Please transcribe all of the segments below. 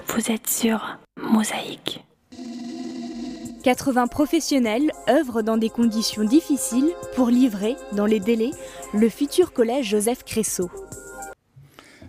Vous êtes sur Mosaïque. 80 professionnels œuvrent dans des conditions difficiles pour livrer, dans les délais, le futur collège Joseph Cressot.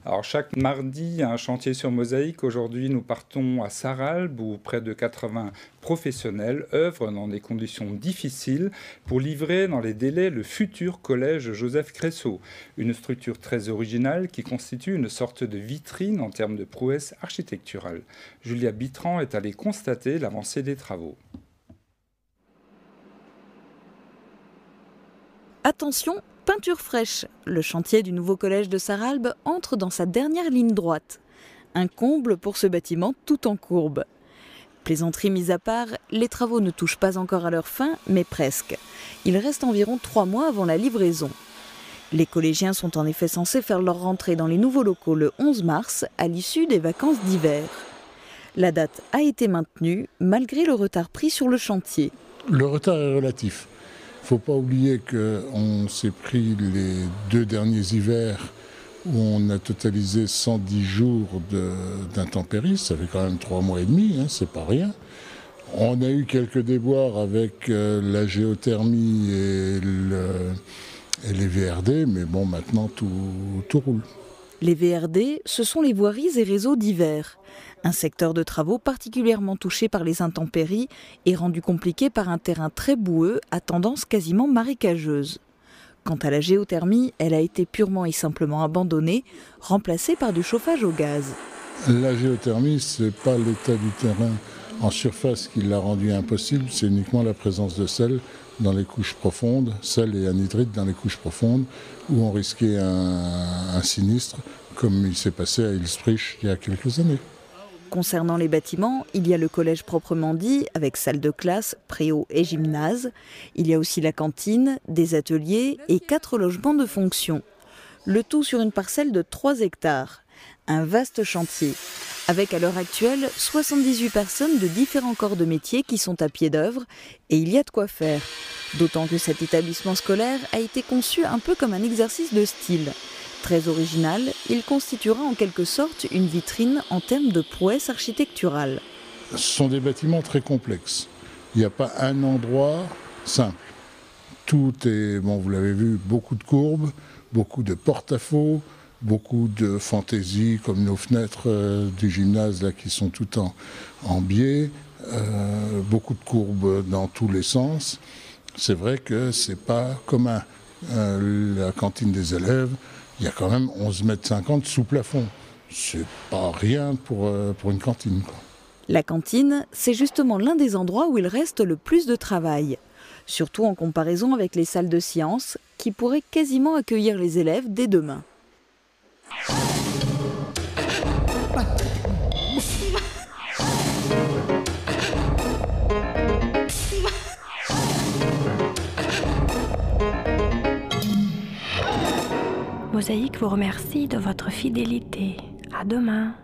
Alors chaque mardi, il y a un chantier sur Mosaïque. Aujourd'hui, nous partons à Sarralbe où près de 80 professionnels œuvrent dans des conditions difficiles pour livrer dans les délais le futur collège Joseph Cressot. Une structure très originale qui constitue une sorte de vitrine en termes de prouesse architecturale. Julia Bitran est allée constater l'avancée des travaux. Attention, peinture fraîche. Le chantier du nouveau collège de Sarralbe entre dans sa dernière ligne droite. Un comble pour ce bâtiment tout en courbe. Plaisanterie mise à part, les travaux ne touchent pas encore à leur fin, mais presque. Il reste environ 3 mois avant la livraison. Les collégiens sont en effet censés faire leur rentrée dans les nouveaux locaux le 11 mars, à l'issue des vacances d'hiver. La date a été maintenue, malgré le retard pris sur le chantier. Le retard est relatif. Il ne faut pas oublier qu'on s'est pris les 2 derniers hivers où on a totalisé 110 jours d'intempéries. Ça fait quand même 3 mois et demi, hein, c'est pas rien. On a eu quelques déboires avec la géothermie et les VRD, mais bon, maintenant tout roule. Les VRD, ce sont les voiries et réseaux divers. Un secteur de travaux particulièrement touché par les intempéries et rendu compliqué par un terrain très boueux à tendance quasiment marécageuse. Quant à la géothermie, elle a été purement et simplement abandonnée, remplacée par du chauffage au gaz. La géothermie, ce n'est pas l'état du terrain en surface qui l'a rendu impossible, c'est uniquement la présence de sel dans les couches profondes, sel et anhydrite dans les couches profondes, où on risquait un sinistre, comme il s'est passé à Ilsprich il y a quelques années. Concernant les bâtiments, il y a le collège proprement dit, avec salle de classe, préau et gymnase. Il y a aussi la cantine, des ateliers et 4 logements de fonction. Le tout sur une parcelle de 3 hectares. Un vaste chantier, avec à l'heure actuelle 78 personnes de différents corps de métier qui sont à pied d'œuvre, et il y a de quoi faire. D'autant que cet établissement scolaire a été conçu un peu comme un exercice de style. Très original, il constituera en quelque sorte une vitrine en termes de prouesse architecturale. Ce sont des bâtiments très complexes. Il n'y a pas un endroit simple. Tout est, bon, vous l'avez vu, beaucoup de courbes, beaucoup de porte-à-faux, beaucoup de fantaisie, comme nos fenêtres du gymnase là, qui sont toutes en biais, beaucoup de courbes dans tous les sens. C'est vrai que ce n'est pas commun. La cantine des élèves, il y a quand même 11,50 m sous plafond. C'est pas rien pour une cantine, quoi. La cantine, c'est justement l'un des endroits où il reste le plus de travail. Surtout en comparaison avec les salles de sciences, qui pourraient quasiment accueillir les élèves dès demain. Mosaïque vous remercie de votre fidélité. À demain.